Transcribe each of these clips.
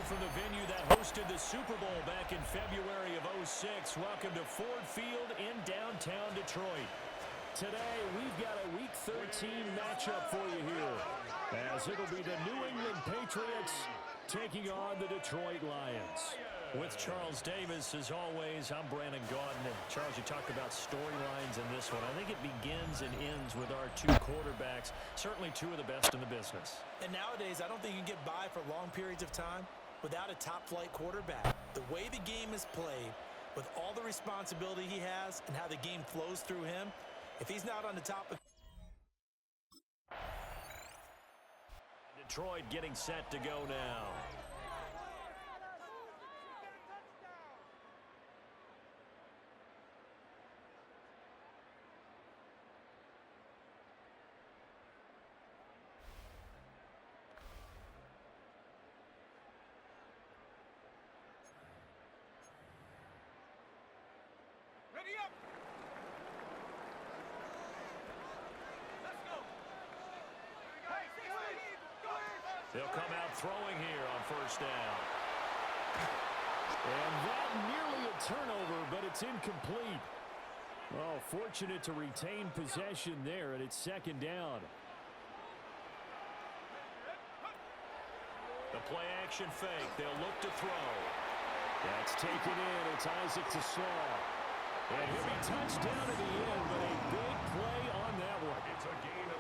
from the venue that hosted the Super Bowl back in February of '06. Welcome to Ford Field in downtown Detroit. Today, we've got a Week 13 matchup for you here, as it'll be the New England Patriots taking on the Detroit Lions. With Charles Davis, as always, I'm Brandon Gaudin. And Charles, you talked about storylines in this one. I think it begins and ends with our two quarterbacks, certainly two of the best in the business. And nowadays, I don't think you can get by for long periods of time without a top-flight quarterback. The way the game is played, with all the responsibility he has and how the game flows through him, if he's not on the top of... Detroit getting set to go now. Ready up! Let's go! They'll come out throwing here on first down. And that nearly a turnover, but it's incomplete. Oh, fortunate to retain possession there, and it's second down. The play action fake. They'll look to throw. That's taken in. It's Isaac to Slaw. And he'll be touched down at the end, but a big play on that one.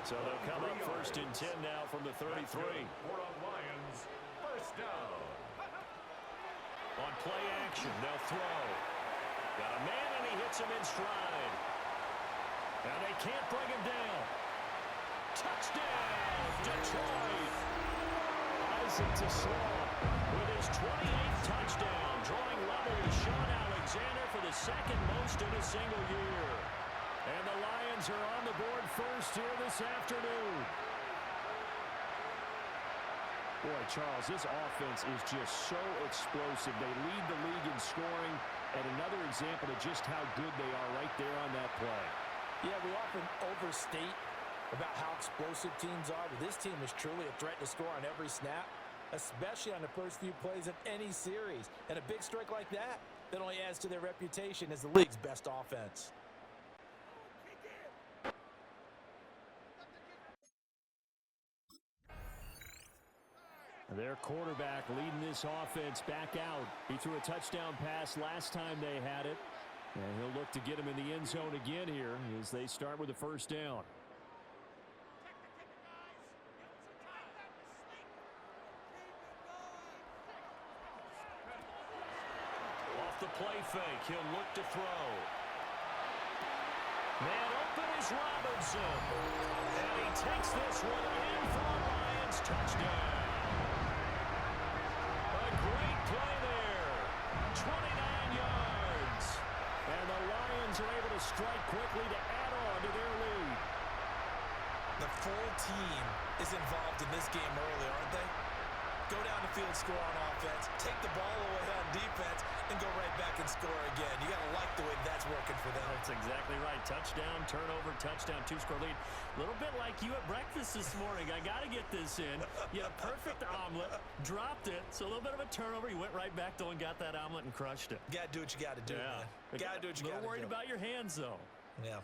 So they'll come up first and 10 now from the 33. Lions, first down. On play action, they'll throw. Got a man, and he hits him in stride. Now they can't bring him down. Touchdown, Detroit. Isaac to Slaw with his 28th touchdown, drawing level with Sean Alexander for the second most in a single year. And the Lions are on the board first here this afternoon. Boy, Charles, this offense is just so explosive. They lead the league in scoring, and another example of just how good they are right there on that play. Yeah, we often overstate about how explosive teams are, but this team is truly a threat to score on every snap, especially on the first few plays of any series. And a big strike like that only adds to their reputation as the league's best offense. Their quarterback leading this offense back out. He threw a touchdown pass last time they had it. And he'll look to get him in the end zone again here as they start with the first down. Off the play fake, he'll look to throw. Man open is Robinson. And he takes this one in for a Lions touchdown. Great play there. 29 yards. And the Lions are able to strike quickly to add on to their lead. The full team is involved in this game early, aren't they? Go down the field, score on offense, take the ball away on defense, and go right back and score again. You got to like the way that's working for them. That's exactly right. Touchdown, turnover, touchdown, two-score lead. A little bit like you at breakfast this morning. I got to get this in. You had a perfect omelet, dropped it, so a little bit of a turnover. You went right back though and got that omelet and crushed it. You got to do what you got to do, man. Got to do what you got to do. A little worried about your hands, though. Yeah.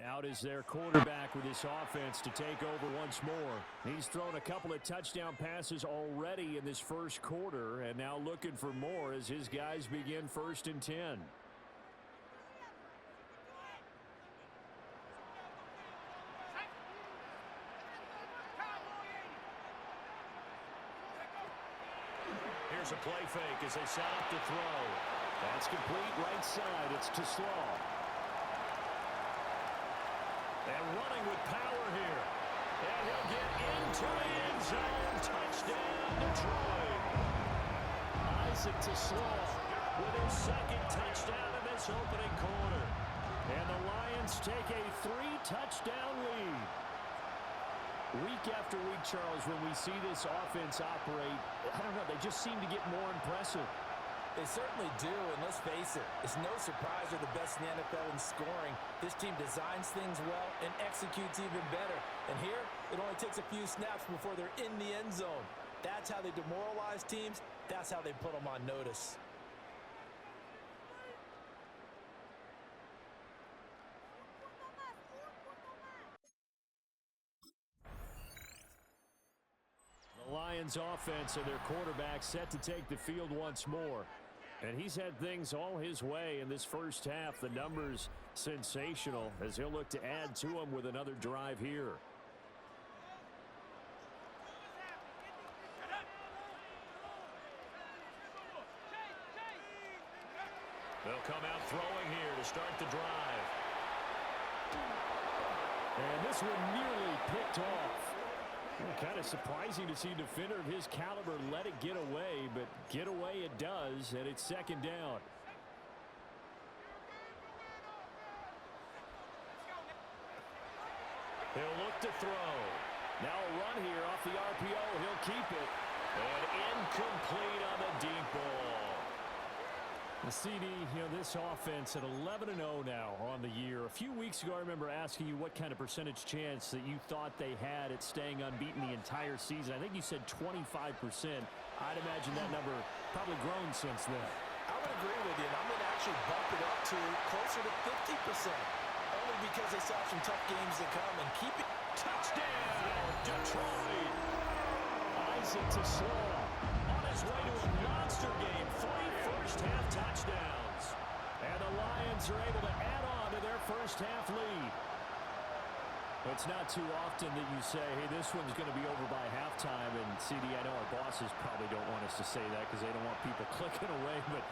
Out is their quarterback with his offense to take over once more. He's thrown a couple of touchdown passes already in this first quarter, and now looking for more as his guys begin first and 10. Here's a play fake as they set up to throw. That's complete right side. It's to Slaw. And running with power here. And he'll get into the end zone. Touchdown, Detroit. Isaac to Slaw with his second touchdown in this opening quarter. And the Lions take a 3-touchdown lead. Week after week, Charles, when we see this offense operate, I don't know, they just seem to get more impressive. They certainly do, and let's face it, it's no surprise they're the best in the NFL in scoring. This team designs things well and executes even better. And here, it only takes a few snaps before they're in the end zone. That's how they demoralize teams. That's how they put them on notice. The Lions offense and their quarterback set to take the field once more. And he's had things all his way in this first half. The numbers sensational as he'll look to add to them with another drive here. They'll come out throwing here to start the drive. And this one nearly picked off. Kind of surprising to see a defender of his caliber let it get away, but get away it does, and it's second down. He'll look to throw. Now a run here off the RPO. He'll keep it. And incomplete on the deep ball. The CD, this offense at 11-0 now on the year. A few weeks ago, I remember asking you what kind of percentage chance that you thought they had at staying unbeaten the entire season. I think you said 25%. I'd imagine that number probably grown since then. I would agree with you, and I'm going to actually bump it up to closer to 50%. Only because they saw some tough games to come and keep it. Touchdown, Detroit! Isaac to Slaw. On his way to a monster game. 3 first-half touchdowns. And the Lions are able to add on to their first-half lead. It's not too often that you say, hey, this one's going to be over by halftime. And, CD, I know our bosses probably don't want us to say that because they don't want people clicking away. But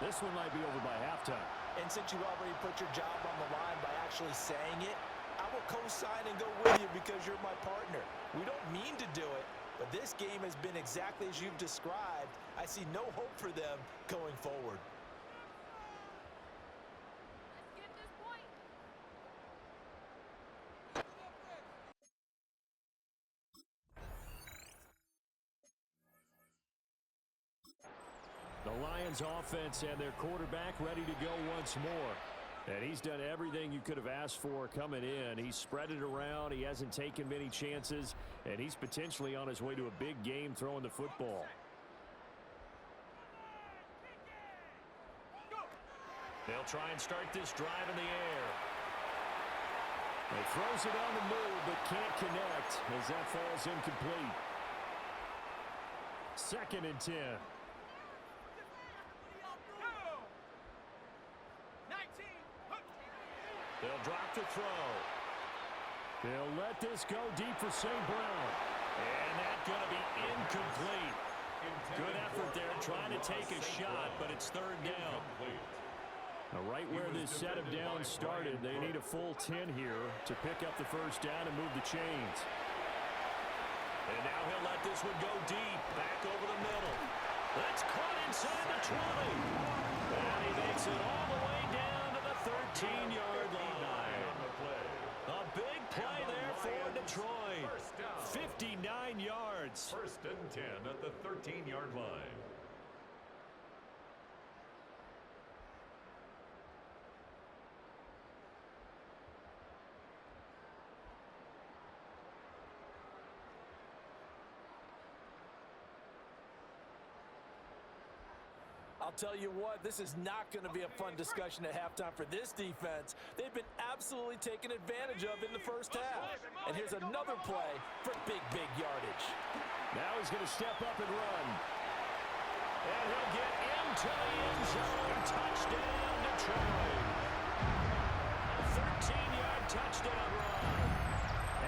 this one might be over by halftime. And since you already put your job on the line by actually saying it, I will co-sign and go with you because you're my partner. We don't mean to do it, but this game has been exactly as you've described. I see no hope for them going forward. Let's get this point. The Lions offense and their quarterback ready to go once more. And he's done everything you could have asked for coming in. He's spread it around. He hasn't taken many chances. And he's potentially on his way to a big game throwing the football. They'll try and start this drive in the air. He throws it on the move but can't connect as that falls incomplete. 2nd and 10. They'll drop the throw. They'll let this go deep for St. Brown. And that's going to be incomplete. Good effort there trying to take a shot, but it's 3rd down. Now, right where this set of downs started, they need a full 10 here to pick up the first down and move the chains. And now he'll let this one go deep, back over the middle. That's caught inside the 20. And he makes it all the way down to the 13-yard line. A big play there for Detroit. 59 yards. 1st and 10 at the 13-yard line. I'll tell you what, this is not going to be a fun discussion at halftime for this defense. They've been absolutely taken advantage of in the first half. And here's another play for big yardage. Now he's going to step up and run. And he'll get into the end zone. Touchdown, Detroit. A 13-yard touchdown run.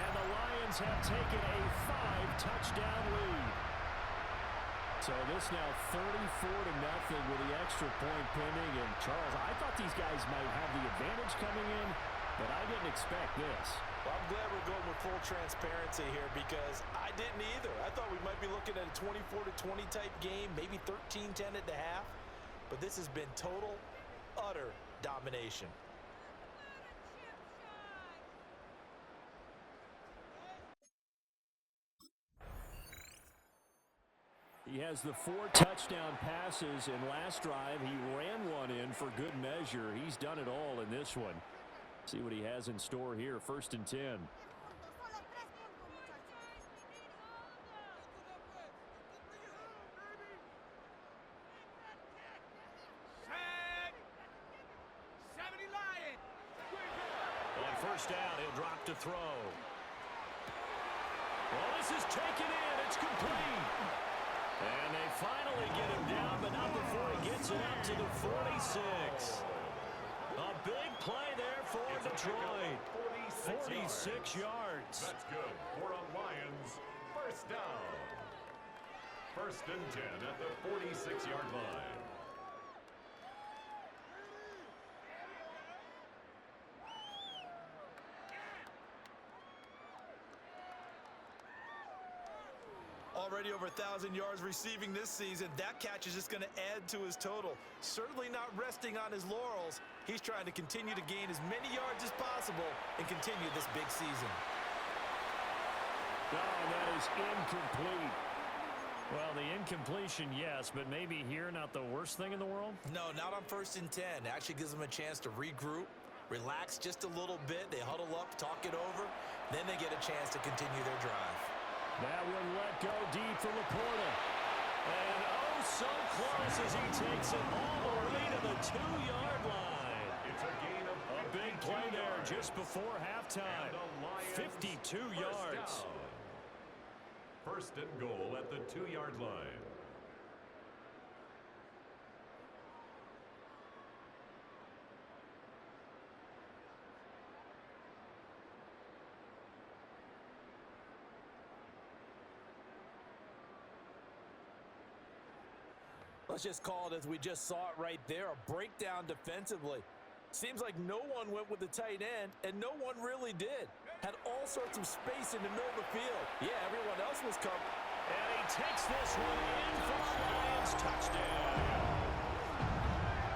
And the Lions have taken a 5-touchdown lead. So this now 34-0 with the extra point pending. And Charles, I thought these guys might have the advantage coming in, but I didn't expect this. Well, I'm glad we're going with full transparency here because I didn't either. I thought we might be looking at a 24-20 type game, maybe 13-10 at the half. But this has been total, utter domination. He has the 4 touchdown passes, and last drive he ran one in for good measure. He's done it all in this one. See what he has in store here. 1st and 10. On 1st down, he'll drop to throw. Well, this is taken in. It's complete. And they finally get him down, but not before he gets it up to the 46. A big play there for Detroit. 46 yards. That's good for a Lions 1st down. 1st and 10 at the 46-yard line. Already over 1,000 yards receiving this season. That catch is just going to add to his total. Certainly not resting on his laurels. He's trying to continue to gain as many yards as possible and continue this big season. Oh, that is incomplete. Well, the incompletion, yes, but maybe here not the worst thing in the world? No, not on 1st and 10. Actually gives them a chance to regroup, relax just a little bit. They huddle up, talk it over. Then they get a chance to continue their drive. That one let go deep for Laporta. And oh, so close as he takes it all the way to the 2-yard line. It's a gain of a big play there just before halftime. 52 yards. 1st and goal at the 2-yard line. Let's just call it as we just saw it right there, a breakdown defensively. Seems like no one went with the tight end, and no one really did. Had all sorts of space in the middle of the field. Yeah, everyone else was covered. And he takes this one in for the Lions touchdown.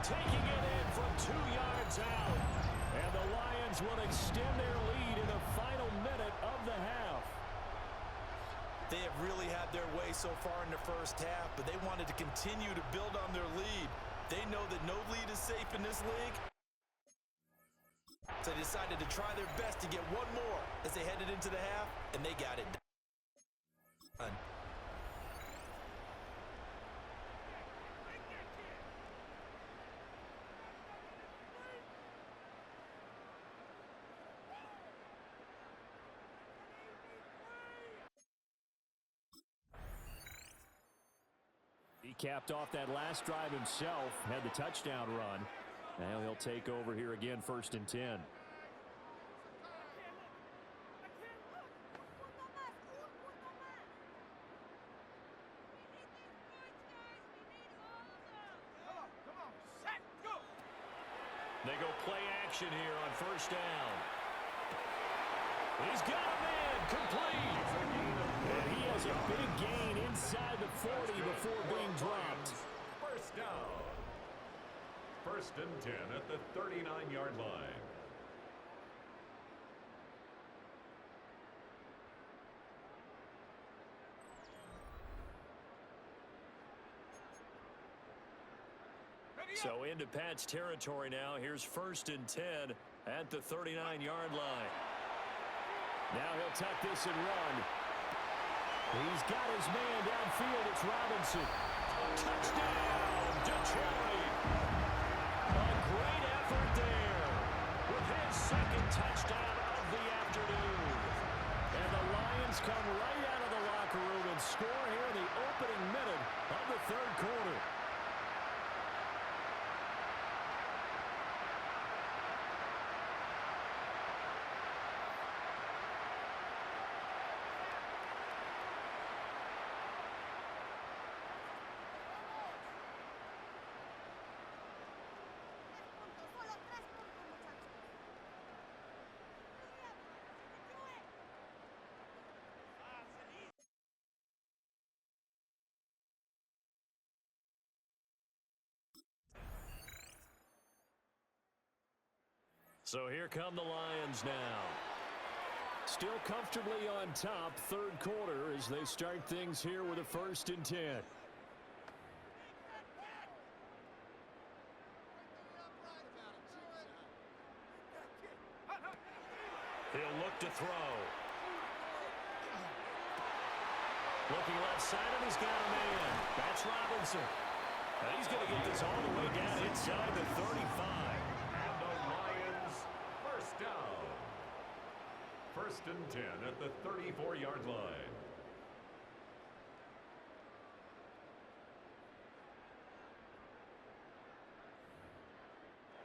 Taking it in from 2 yards out. And the Lions will extend their lead in the final minute of the half. They have really had their way so far in the 1st half, but they wanted to continue to build on their lead. They know that no lead is safe in this league. So they decided to try their best to get one more as they headed into the half, and they got it done. He capped off that last drive himself, had the touchdown run. Now he'll take over here again, 1st and 10. They go play action here on 1st down. He's got a man, complete. And he has a big gain inside the 40 before being dropped. 1st down. 1st and 10 at the 39-yard line. So into Pat's territory now. Here's 1st and 10 at the 39-yard line. Now he'll tuck this and run. He's got his man downfield. It's Robinson. Touchdown, Detroit. A great effort there with his 2nd touchdown of the afternoon. And the Lions come right out of the locker room and score here in the opening minute of the 3rd quarter. So here come the Lions now. Still comfortably on top, 3rd quarter as they start things here with a 1st and 10. Looking left side, and he's got a man. That's Robinson. And he's going to get this all the way down inside the 35. And the Lions first down. First and 10 at the 34-yard line.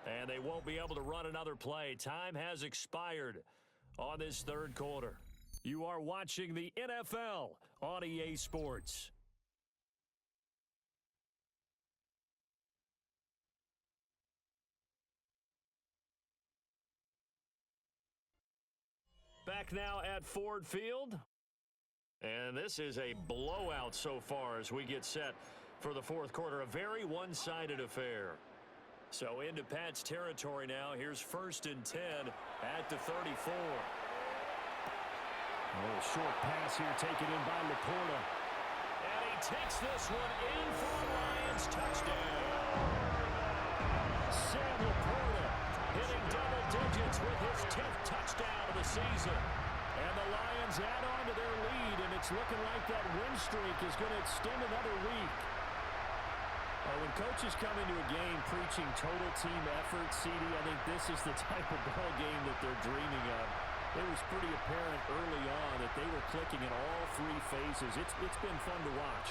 And they won't be able to run another play. Time has expired on this third quarter. You are watching the NFL on EA Sports. Back now at Ford Field. And this is a blowout so far as we get set for the fourth quarter. A very one-sided affair. So into Pat's territory now. Here's first and 10 at the 34. A little short pass here taken in by Laporta. And he takes this one in for a Lions touchdown. Sam Laporta hitting double digits with his 10th touchdown of the season. And the Lions add on to their lead, and it's looking like that win streak is going to extend another week. When coaches come into a game preaching total team effort, CD, I think this is the type of ball game that they're dreaming of. It was pretty apparent early on that they were clicking in all three phases. It's been fun to watch.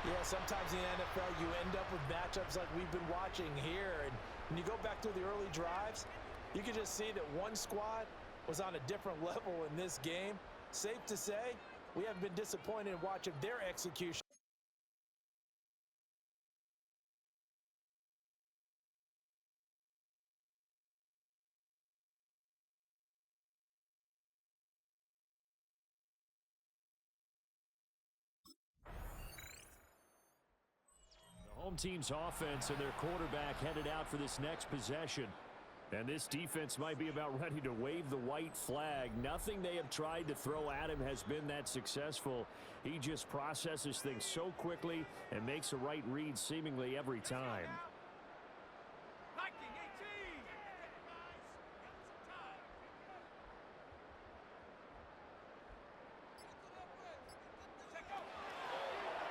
Yeah, sometimes in the NFL you end up with matchups like we've been watching here. And when you go back to the early drives, you can just see that one squad was on a different level in this game. Safe to say, we haven't been disappointed in watching their execution. Home team's offense and their quarterback headed out for this next possession. And this defense might be about ready to wave the white flag. Nothing they have tried to throw at him has been that successful. He just processes things so quickly and makes a right read seemingly every time.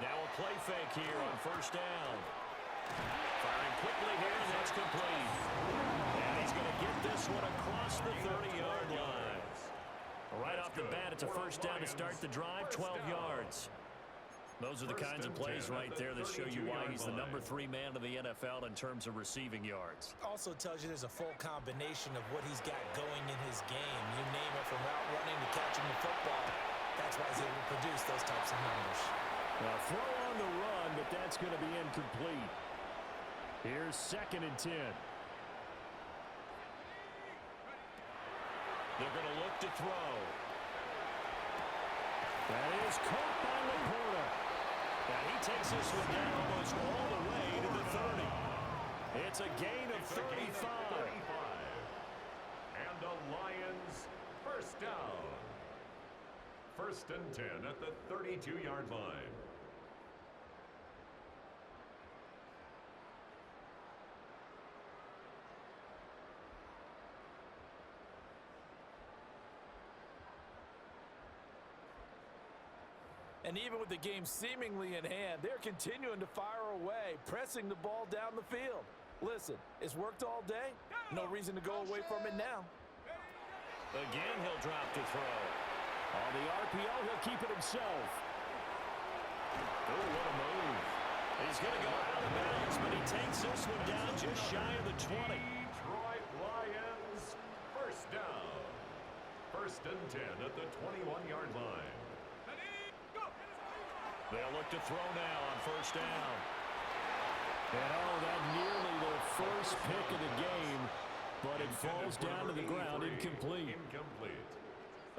Now a play fake here on first down. Firing quickly here, and that's complete. And he's going to get this one across the 30-yard line. Right off the bat, it's a first down to start the drive, 12 yards. Those are the kinds of plays right there that show you why he's the number 3 man in the NFL in terms of receiving yards. Also tells you there's a full combination of what he's got going in his game. You name it, from route running to catching the football. That's why he's able to produce those types of numbers. Well, throw on the run, but that's going to be incomplete. Here's second and 10. They're going to look to throw. That is caught by Laporta. And he takes this one down almost all the way to the 30. It's a gain of 35. And the Lions first down. First and 10 at the 32-yard line. And even with the game seemingly in hand, they're continuing to fire away, pressing the ball down the field. Listen, it's worked all day. No reason to go away from it now. Again, he'll drop to throw. On the RPO, he'll keep it himself. Oh, what a move. He's going to go out of bounds, but he takes this one down just shy of the 20. Detroit Lions first down. First and 10 at the 21-yard line. They'll look to throw now on first down. And that nearly their first pick of the game, but it falls down to the ground incomplete.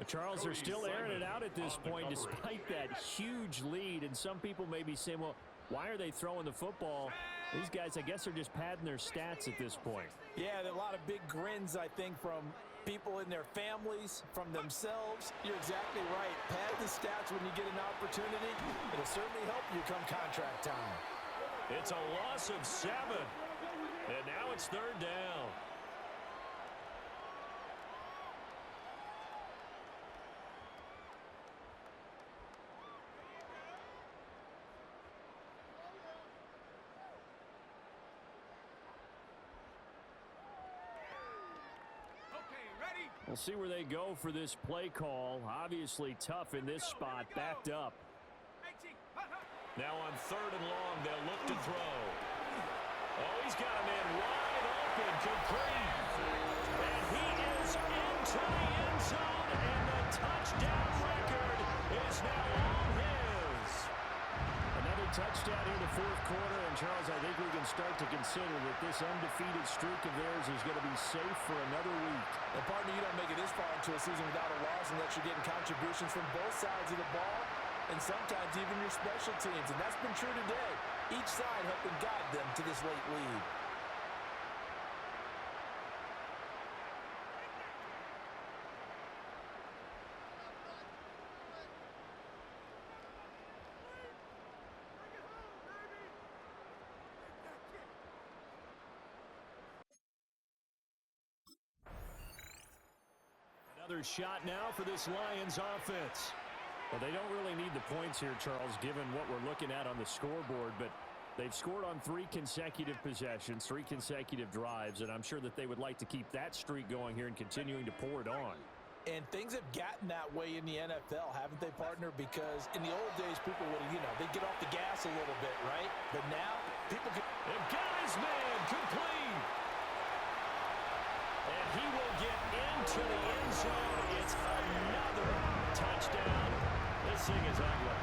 Charles, they're still airing it out at this point despite that huge lead. And some people may be saying, well, why are they throwing the football? These guys, I guess, are just padding their stats at this point. Yeah, there are a lot of big grins, I think, from people in their families, from themselves. You're exactly right. Pad the stats when you get an opportunity. It'll certainly help you come contract time. It's a loss of 7. And now it's third down. We'll see where they go for this play call. Obviously tough in this spot, backed up. Now on 3rd and long, they'll look to throw. Oh, he's got a man wide open, complete. And he is into the end zone, and the touchdown record is now all his. Another touchdown here in the 4th quarter, and Charles, I think we can start to consider that this undefeated streak of theirs is going to be safe for another week. And partner, you don't make it this far into a season without a loss unless you're getting contributions from both sides of the ball, and sometimes even your special teams. And that's been true today. Each side helping guide them to this late lead. Another shot now for this Lions offense. Well, they don't really need the points here, Charles, given what we're looking at on the scoreboard, but they've scored on 3 consecutive possessions, 3 consecutive drives, and I'm sure that they would like to keep that streak going here and continuing to pour it on. And things have gotten that way in the NFL, haven't they, partner? Because in the old days, people would, they'd get off the gas a little bit, right? But now, people can... And got his man, complete. And he will get into the end zone. It's another touchdown. This thing is ugly.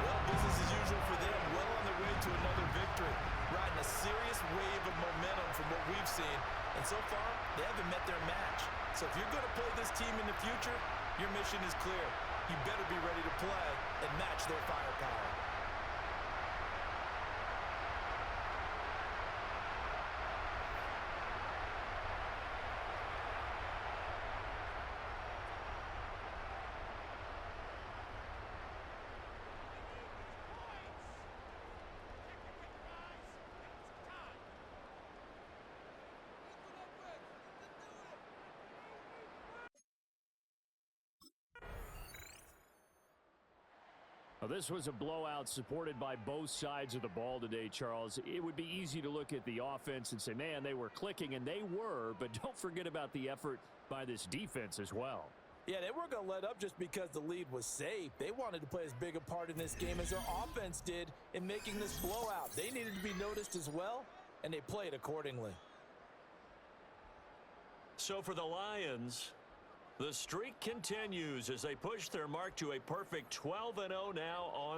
Well, business as usual for them. Well on their way to another victory. Riding a serious wave of momentum from what we've seen. And so far, they haven't met their match. So if you're going to play this team in the future, your mission is clear. You better be ready to play and match their firepower. Well, this was a blowout supported by both sides of the ball today, Charles. It would be easy to look at the offense and say, man, they were clicking, and they were, but don't forget about the effort by this defense as well. Yeah, they weren't going to let up just because the lead was safe. They wanted to play as big a part in this game as their offense did in making this blowout. They needed to be noticed as well, and they played accordingly. So for the Lions, the streak continues as they push their mark to a perfect 12-0 now on